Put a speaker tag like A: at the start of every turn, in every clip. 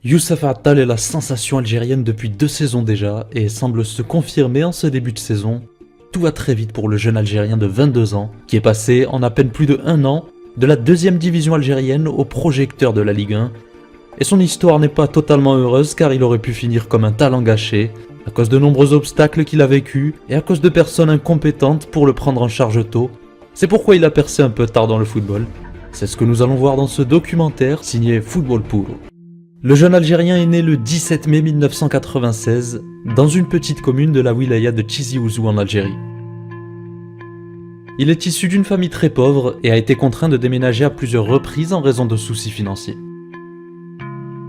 A: Youssef Attal est la sensation algérienne depuis 2 saisons déjà et semble se confirmer en ce début de saison. Tout va très vite pour le jeune Algérien de 22 ans qui est passé en à peine plus de 1 an de la 2e division algérienne au projecteur de la Ligue 1. Et son histoire n'est pas totalement heureuse car il aurait pu finir comme un talent gâché à cause de nombreux obstacles qu'il a vécus et à cause de personnes incompétentes pour le prendre en charge tôt. C'est pourquoi il a percé un peu tard dans le football. C'est ce que nous allons voir dans ce documentaire signé Football Puro. Le jeune Algérien est né le 17 mai 1996 dans une petite commune de la wilaya de Tizi Ouzou en Algérie. Il est issu d'une famille très pauvre et a été contraint de déménager à plusieurs reprises en raison de soucis financiers.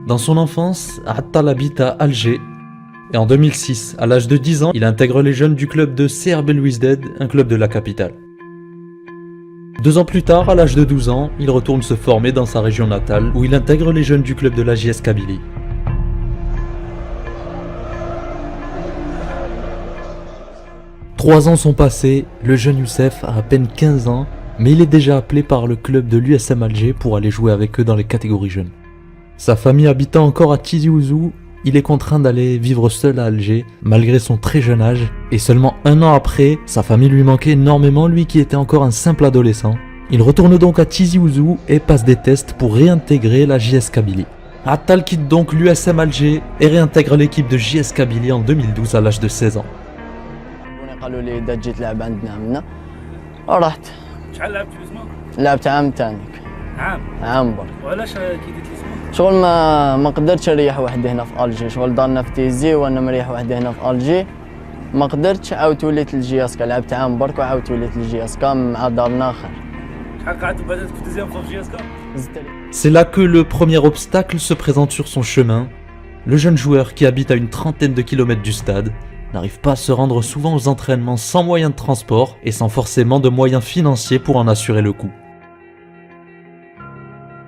A: Dans son enfance, Attal habite à Alger et en 2006, à l'âge de 10 ans, il intègre les jeunes du club de CR Belouizdad, un club de la capitale. 2 ans plus tard, à l'âge de 12 ans, il retourne se former dans sa région natale où il intègre les jeunes du club de la JS Kabylie. Trois ans sont passés, le jeune Youssef a à peine 15 ans, mais il est déjà appelé par le club de l'USM Alger pour aller jouer avec eux dans les catégories jeunes. Sa famille habitant encore à Tizi Ouzou, il est contraint d'aller vivre seul à Alger, malgré son très jeune âge, et seulement 1 an après, sa famille lui manquait énormément, lui qui était encore un simple adolescent. Il retourne donc à Tizi Ouzou et passe des tests pour réintégrer la JS Kabylie. Attal quitte donc l'USM Alger et réintègre l'équipe de JS Kabylie en 2012 à l'âge de 16 ans.
B: قالوا لي اذا جيت تلعب عندنا عمنا ورحت.
C: شحال لعبت باسمك؟
B: لعبت عام تانيك. عام برك.
C: وعلاش كي درت اسمك؟
B: شغل ما قدرتش نريح وحدي هنا في الجي، شغل دارنا في تيزي وانا مريح وحدي هنا في الجي، ما قدرتش عاودت وليت للجياسكا، لعبت عام برك وعاودت وليت للجياسكا مع دارنا اخر.
C: شحال قعدت بعد في الدوزيام في جياسكا؟
A: C'est là que le premier obstacle se présente sur son chemin. Le jeune joueur qui habite à une trentaine de kilomètres du stade n'arrive pas à se rendre souvent aux entraînements sans moyens de transport et sans forcément de moyens financiers pour en assurer le coût.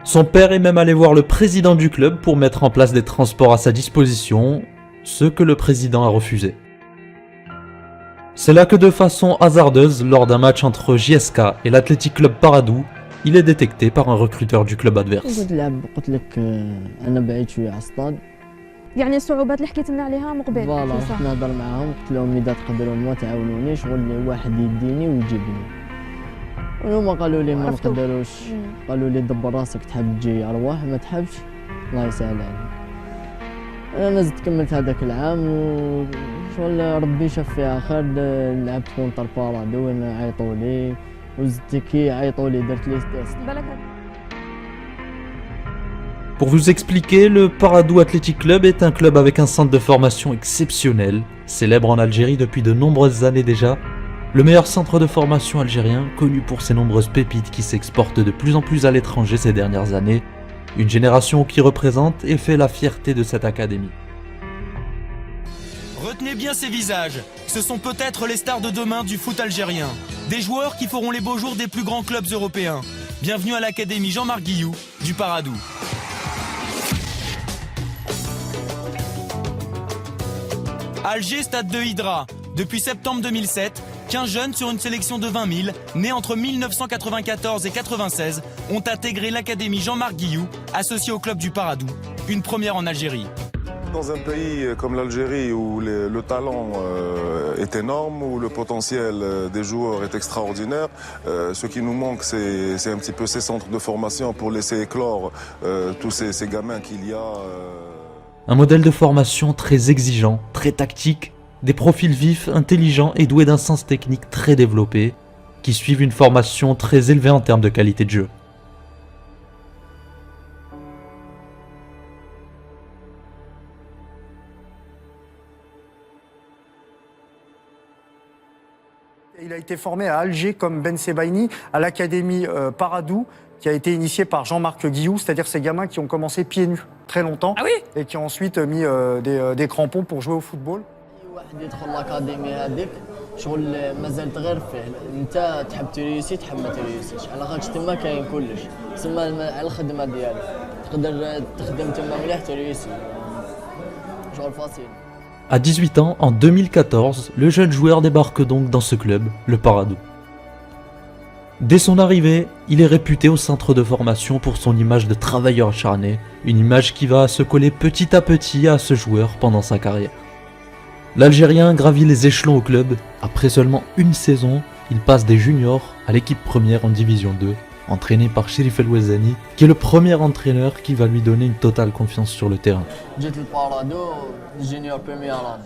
A: Son père est même allé voir le président du club pour mettre en place des transports à sa disposition, ce que le président a refusé. C'est là que de façon hasardeuse, lors d'un match entre JSK et l'Athletic Club Paradou, il est détecté par un recruteur du club adverse.
B: قلت لك انا بعيد شويه على الصاد.
D: يعني الصعوبات اللي حكيت لنا عليها من قبل.
B: فوالا رحت نهضر معاهم قلت لهم اذا تقدروا ما تعاونوني شغل واحد يديني ويجيبني. هما قالوا لي ما نقدروش، قالوا لي دبر راسك تحب تجي ارواح ما تحبش الله يسهل عليك. انا زدت كملت هذاك العام وشغل ربي شاف فيها خير، لعبت كونتر بارادو وين عيطوا لي وزدت كي عيطوا لي درت لي تيست.
A: Pour vous expliquer, le Paradou Athletic Club est un club avec un centre de formation exceptionnel, célèbre en Algérie depuis de nombreuses années déjà, le meilleur centre de formation algérien, connu pour ses nombreuses pépites qui s'exportent de plus en plus à l'étranger ces dernières années, une génération qui représente et fait la fierté de cette académie.
E: Retenez bien ces visages, ce sont peut-être les stars de demain du foot algérien, des joueurs qui feront les beaux jours des plus grands clubs européens. Bienvenue à l'académie Jean-Marc Guillou du Paradou. Alger, stade de Hydra. Depuis septembre 2007, 15 jeunes sur une sélection de 20 000, nés entre 1994 et 1996, ont intégré l'académie Jean-Marc Guillou, associée au club du Paradou. Une première en Algérie.
F: Dans un pays comme l'Algérie où le talent est énorme, où le potentiel des joueurs est extraordinaire, ce qui nous manque c'est un petit peu ces centres de formation pour laisser éclore tous ces gamins qu'il y a.
A: Un modèle de formation très exigeant, très tactique, des profils vifs, intelligents et doués d'un sens technique très développé, qui suivent une formation très élevée en termes de qualité de jeu.
G: Il a été formé à Alger comme Ben Sebaini, à l'académie Paradou, qui a été initiée par Jean-Marc Guillou, c'est-à-dire ces gamins qui ont commencé pieds nus très longtemps et qui ont ensuite mis des crampons pour jouer au football.
B: واحد يدخل الاكاديمي هذيك شغل مازال غير فيه، انت تحب تريسي تحب ما تريسيش، على خاطر تما كاين كلش، تسمى على الخدمه ديالك تقدر تخدم تما مليح تريسي شغل فاصل.
A: À 18 ans, en 2014, le jeune joueur débarque donc dans ce club, le Paradou. Dès son arrivée, il est réputé au centre de formation pour son image de travailleur acharné, une image qui va se coller petit à petit à ce joueur pendant sa carrière. L'Algérien gravit les échelons au club. Après seulement une saison, il passe des juniors à l'équipe première en division 2, entraîné par Chérif El Ouezani, qui est le premier entraîneur qui va lui donner une totale confiance sur le terrain.
B: جيت للبارادو جونيور بيميير اني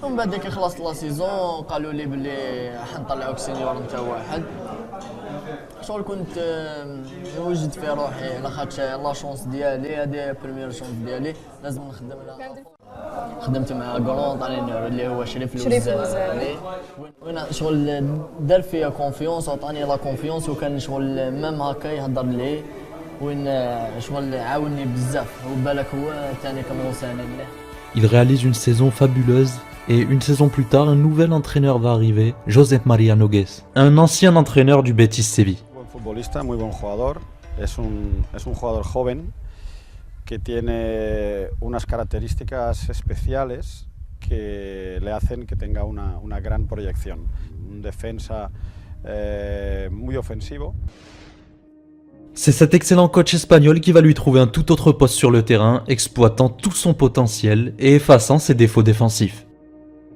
B: ومن بعد كي خلصت لا سيزون قالوا لي بلي حنطلعوك سينيور انت واحد شغل كنت نوجد في روحي لاخاطش لا شونس ديالي هذه بروميير شونس ديالي لازم نخدم لها خدمت مع كرون طانينور اللي هو شريف الوزاني وين شغل دار فيا كونفيونس وعطاني لا كونفيونس وكان شغل ميم هكا يهضر لي وين شغل عاوني بزاف وبالك هو ثاني كموساني مليح.
A: Il réalise une saison fabuleuse et une saison plus tard, un nouvel entraîneur va arriver, Josep Maria Nogués, un ancien entraîneur du Betis Séville.
H: Buen futbolista, muy buen jugador, es un jugador joven que tiene unas características especiales que le hacen que tenga una gran proyección. Un defensa muy ofensivo.
A: C'est cet excellent coach espagnol qui va lui trouver un tout autre poste sur le terrain, exploitant tout son potentiel et effaçant ses défauts défensifs.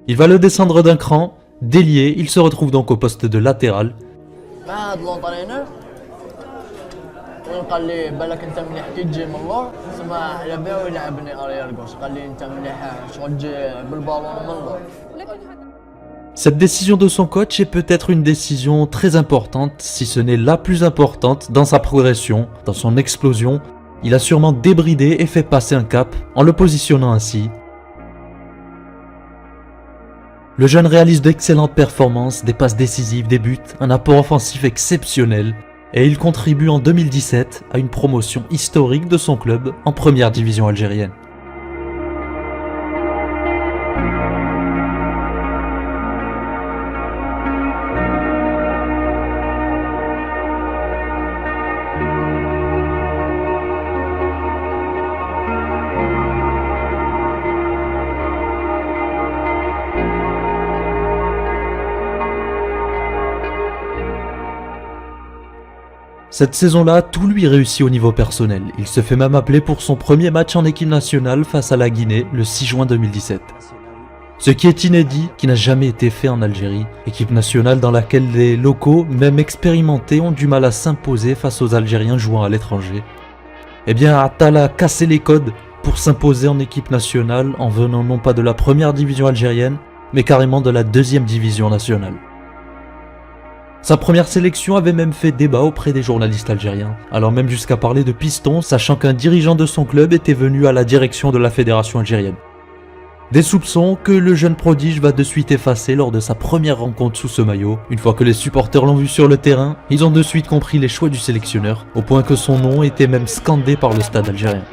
A: Il va le descendre d'un cran, délié, il se retrouve donc au poste de latéral.
B: مع هاد لونطرينور قال لي بالك انت مليح كي تجي من اللور تسمى على بالو يلعبني اريال غوش قال لي انت مليح شغل تجي بالبالون من اللور.
A: Cette décision de son coach est peut-être une décision très importante, si ce n'est la plus importante dans sa progression, dans son explosion. Il a sûrement débridé et fait passer un cap en le positionnant ainsi. Le jeune réalise d'excellentes performances, des passes décisives, des buts, un apport offensif exceptionnel, et il contribue en 2017 à une promotion historique de son club en première division algérienne. Cette saison-là, tout lui réussit au niveau personnel. Il se fait même appeler pour son premier match en équipe nationale face à la Guinée le 6 juin 2017. Ce qui est inédit, qui n'a jamais été fait en Algérie. Équipe nationale dans laquelle les locaux, même expérimentés, ont du mal à s'imposer face aux Algériens jouant à l'étranger. Eh bien, Attal a cassé les codes pour s'imposer en équipe nationale en venant non pas de la première division algérienne, mais carrément de la deuxième division nationale. Sa première sélection avait même fait débat auprès des journalistes algériens, allant même jusqu'à parler de piston, sachant qu'un dirigeant de son club était venu à la direction de la fédération algérienne. Des soupçons que le jeune prodige va de suite effacer lors de sa première rencontre sous ce maillot. Une fois que les supporters l'ont vu sur le terrain, ils ont de suite compris les choix du sélectionneur, au point que son nom était même scandé par le stade algérien.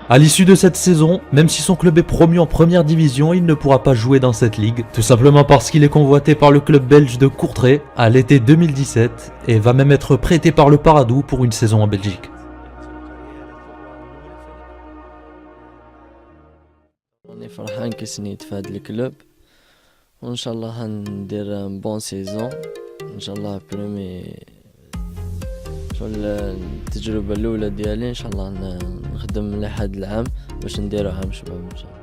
A: À l'issue de cette saison, même si son club est promu en première division, il ne pourra pas jouer dans cette ligue, tout simplement parce qu'il est convoité par le club belge de Courtrai à l'été 2017 et va même être prêté par le Paradou pour une saison en Belgique.
B: راني فرحان كي سنيت في هذا الكلوب وان شاء الله غندير بون سيزون ان شاء الله بريمي شغل التجربه الاولى ديالي ان شاء الله نخدم لحد العام باش نديرو عام شباب ان شاء الله.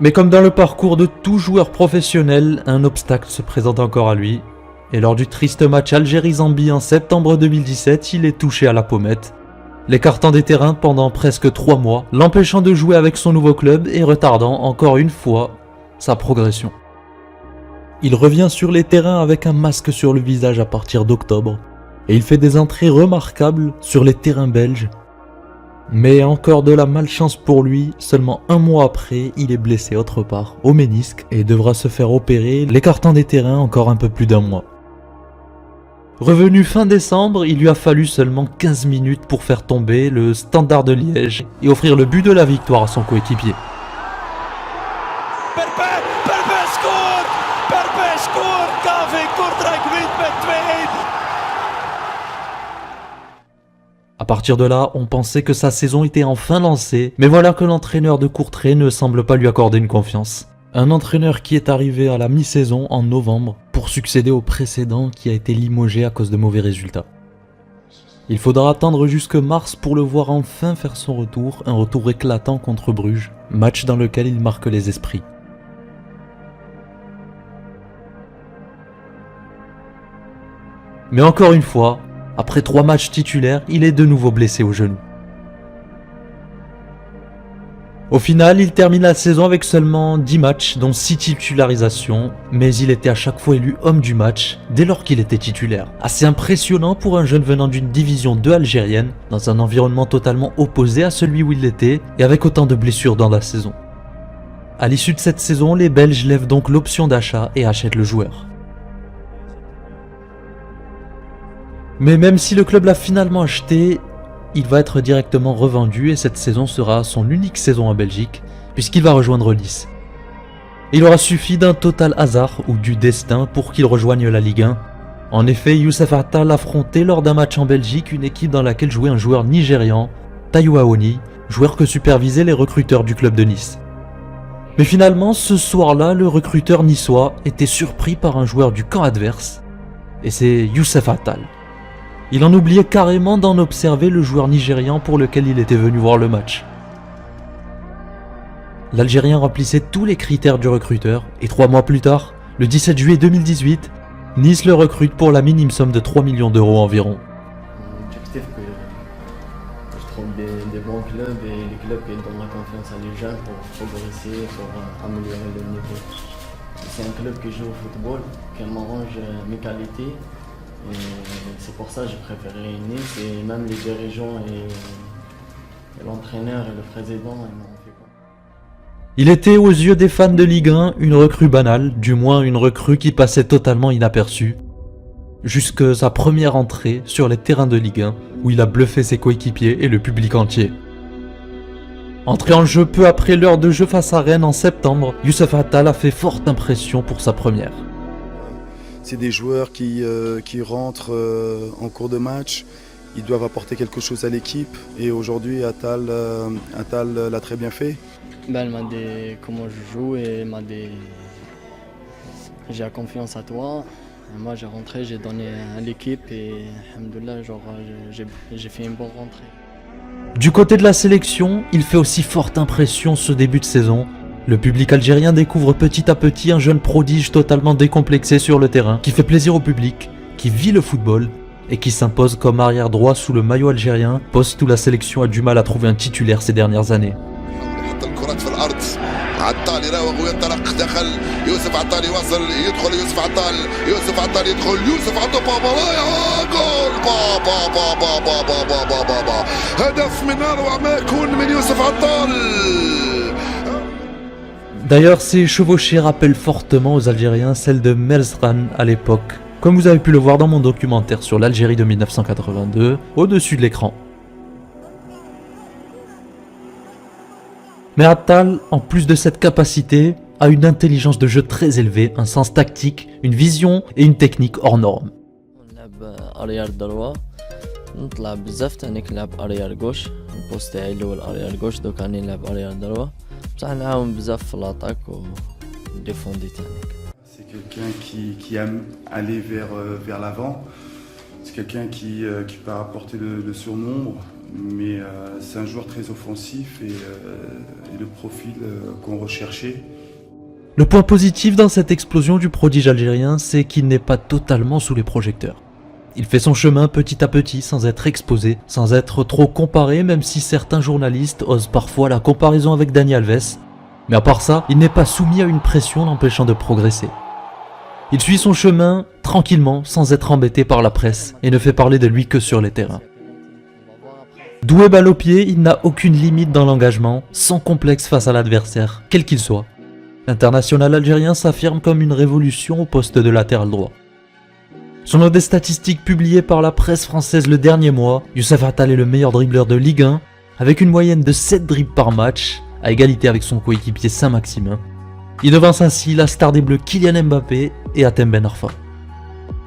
A: Mais comme dans le parcours de tout joueur professionnel, un obstacle se présente encore à lui. Et lors du triste match Algérie-Zambie en septembre 2017, il est touché à la pommette, l'écartant des terrains pendant presque 3 mois, l'empêchant de jouer avec son nouveau club et retardant encore une fois sa progression. Il revient sur les terrains avec un masque sur le visage à partir d'octobre, et il fait des entrées remarquables sur les terrains belges. Mais encore de la malchance pour lui, seulement 1 mois après, il est blessé autre part, au ménisque, et devra se faire opérer, l'écartant des terrains encore un peu plus d'1 mois. Revenu fin décembre, il lui a fallu seulement 15 minutes pour faire tomber le Standard de Liège et offrir le but de la victoire à son coéquipier. À partir de là, on pensait que sa saison était enfin lancée, mais voilà que l'entraîneur de Courtrai ne semble pas lui accorder une confiance. Un entraîneur qui est arrivé à la mi-saison en novembre pour succéder au précédent qui a été limogé à cause de mauvais résultats. Il faudra attendre jusque mars pour le voir enfin faire son retour, un retour éclatant contre Bruges, match dans lequel il marque les esprits. Mais encore une fois, après 3 matchs titulaires, il est de nouveau blessé au genou. Au final, il termine la saison avec seulement 10 matchs, dont 6 titularisations, mais il était à chaque fois élu homme du match dès lors qu'il était titulaire. Assez impressionnant pour un jeune venant d'une division 2 algérienne, dans un environnement totalement opposé à celui où il était, et avec autant de blessures dans la saison. À l'issue de cette saison, les Belges lèvent donc l'option d'achat et achètent le joueur. Mais même si le club l'a finalement acheté, il va être directement revendu et cette saison sera son unique saison en Belgique, puisqu'il va rejoindre Nice. Il aura suffi d'un total hasard ou du destin pour qu'il rejoigne la Ligue 1. En effet, Youssef Attal affrontait lors d'un match en Belgique une équipe dans laquelle jouait un joueur nigérian, Taiwo Awoni, joueur que supervisaient les recruteurs du club de Nice. Mais finalement, ce soir-là, le recruteur niçois était surpris par un joueur du camp adverse, et c'est Youssef Attal. Il en oubliait carrément d'en observer le joueur nigérian pour lequel il était venu voir le match. L'Algérien remplissait tous les critères du recruteur et 3 mois plus tard, le 17 juillet 2018, Nice le recrute pour la minime somme de 3 millions d'euros environ.
B: L'objectif que je trouve des bons clubs et les clubs qui donnent la confiance à les jeunes pour progresser, pour améliorer le niveau. C'est un club qui joue au football, qui m'arrange mes qualités. Et c'est pour ça que j'ai préféré Nice et même les dirigeants et l'entraîneur et le président ils m'ont fait quoi.
A: Il était aux yeux des fans de Ligue 1 une recrue banale, du moins une recrue qui passait totalement inaperçue. Jusque sa première entrée sur les terrains de Ligue 1 où il a bluffé ses coéquipiers et le public entier. Entré en jeu peu après l'heure de jeu face à Rennes en septembre, Youssef Attal a fait forte impression pour sa première.
I: C'est des joueurs qui rentrent en cours de match, ils doivent apporter quelque chose à l'équipe et aujourd'hui Attal l'a très bien fait.
B: Elle m'a dit comment je joue et elle m'a dit j'ai confiance à toi. Et moi j'ai rentré, j'ai donné à l'équipe et alhamdoulilah, j'ai fait une bonne rentrée.
A: Du côté de la sélection, il fait aussi forte impression ce début de saison. Le public algérien découvre petit à petit un jeune prodige totalement décomplexé sur le terrain, qui fait plaisir au public, qui vit le football et qui s'impose comme arrière droit sous le maillot algérien, poste où la sélection a du mal à trouver un titulaire ces dernières années. D'ailleurs, ces chevauchées rappellent fortement aux Algériens celles de Merzran à l'époque, comme vous avez pu le voir dans mon documentaire sur l'Algérie de 1982, au-dessus de l'écran. Mais Attal, en plus de cette capacité, a une intelligence de jeu très élevée, un sens tactique, une vision et une technique hors norme.
B: arrière droit نطلع بزاف تاني نلعب arrière gauche البوست تاعي الاول arrière gauche دوك راني نلعب arrière droit بصح نعاون بزاف في لاطاك و ديفوندي تاني.
I: C'est quelqu'un qui aime aller vers l'avant. C'est quelqu'un qui peut apporter le surnombre, mais c'est un joueur très offensif et le profil qu'on recherchait.
A: Le point positif dans cette explosion du prodige algérien, c'est qu'il n'est pas totalement sous les projecteurs. Il fait son chemin petit à petit sans être exposé, sans être trop comparé, même si certains journalistes osent parfois la comparaison avec Dani Alves. Mais à part ça, il n'est pas soumis à une pression l'empêchant de progresser. Il suit son chemin tranquillement, sans être embêté par la presse, et ne fait parler de lui que sur les terrains. Doué balle au pied, il n'a aucune limite dans l'engagement, sans complexe face à l'adversaire, quel qu'il soit. L'international algérien s'affirme comme une révolution au poste de latéral droit. Selon des statistiques publiées par la presse française le dernier mois, Youssef Attal est le meilleur dribbleur de Ligue 1, avec une moyenne de 7 dribbles par match, à égalité avec son coéquipier Saint-Maximin. Il devance ainsi la star des Bleus Kylian Mbappé et Hatem Ben Arfa.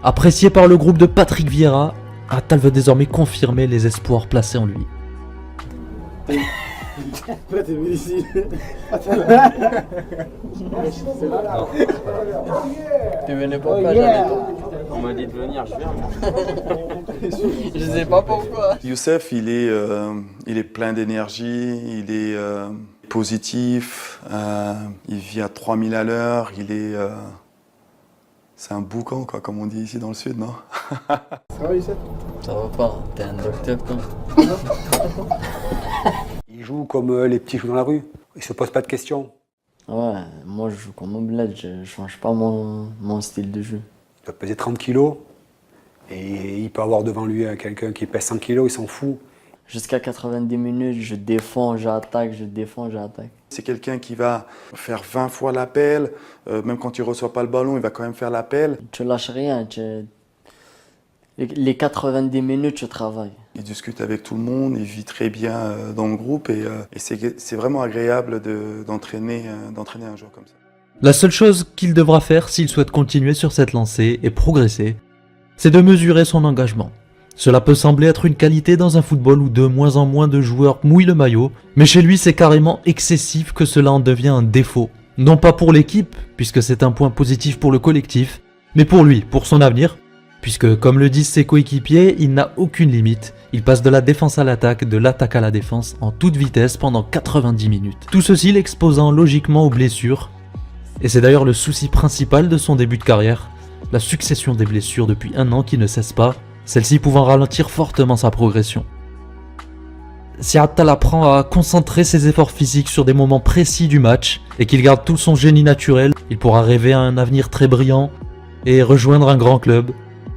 A: Apprécié par le groupe de Patrick Vieira, Attal veut désormais confirmer les espoirs placés en lui.
B: Tu venais pourquoi jamais?
J: On m'a dit de venir, je viens.
B: Je sais pas pourquoi.
I: Youssef, il est plein d'énergie, il est positif, il vit à 3000 à l'heure, c'est un boucan, quoi, comme on dit ici dans le sud, non?
B: Ça va, Youssef? Ça va pas, t'es un docteur, toi.
K: Il joue comme les petits jouent dans la rue, il se pose pas de questions.
B: Ouais, moi je joue comme un bled, je change pas mon style de jeu.
K: Il doit peser 30 kilos et il peut avoir devant lui quelqu'un qui pèse 100 kilos, il s'en fout.
B: Jusqu'à 90 minutes, je défends, j'attaque, je défends, j'attaque.
I: C'est quelqu'un qui va faire 20 fois l'appel, même quand il ne reçoit pas le ballon, il va quand même faire l'appel.
B: Tu lâches rien, les 90 minutes, tu travailles.
I: Il discute avec tout le monde, il vit très bien dans le groupe et c'est vraiment agréable d'entraîner un joueur comme ça.
A: La seule chose qu'il devra faire s'il souhaite continuer sur cette lancée et progresser, c'est de mesurer son engagement. Cela peut sembler être une qualité dans un football où de moins en moins de joueurs mouillent le maillot, mais chez lui c'est carrément excessif que cela en devient un défaut. Non pas pour l'équipe, puisque c'est un point positif pour le collectif, mais pour lui, pour son avenir, puisque comme le disent ses coéquipiers, il n'a aucune limite. Il passe de la défense à l'attaque, de l'attaque à la défense en toute vitesse pendant 90 minutes. Tout ceci l'exposant logiquement aux blessures, et c'est d'ailleurs le souci principal de son début de carrière, la succession des blessures depuis un an qui ne cesse pas, celle-ci pouvant ralentir fortement sa progression. Si Attal apprend à concentrer ses efforts physiques sur des moments précis du match et qu'il garde tout son génie naturel, il pourra rêver à un avenir très brillant et rejoindre un grand club,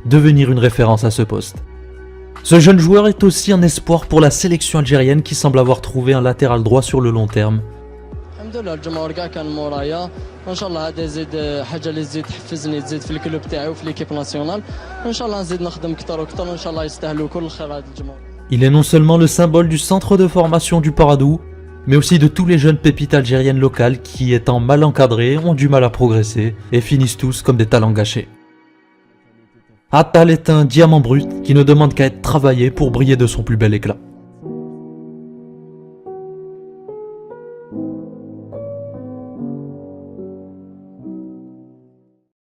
A: devenir une référence à ce poste. Ce jeune joueur est aussi un espoir pour la sélection algérienne qui semble avoir trouvé un latéral droit sur le long terme.
B: الحمد لله الجمهور كاع كان مورايا وان شاء الله هذا يزيد حاجه اللي تزيد تحفزني تزيد في الكلوب تاعي وفي ليكيب ناسيونال وان شاء الله نزيد نخدم اكثر واكثر وان شاء الله يستاهلوا كل الخير هذا الجمهور.
A: Il est non seulement le symbole du centre de formation du Paradou, mais aussi de tous les jeunes pépites algériennes locales qui, étant mal encadrés, ont du mal à progresser et finissent tous comme des talents gâchés. Attal est un diamant brut qui ne demande qu'à être travaillé pour briller de son plus bel éclat.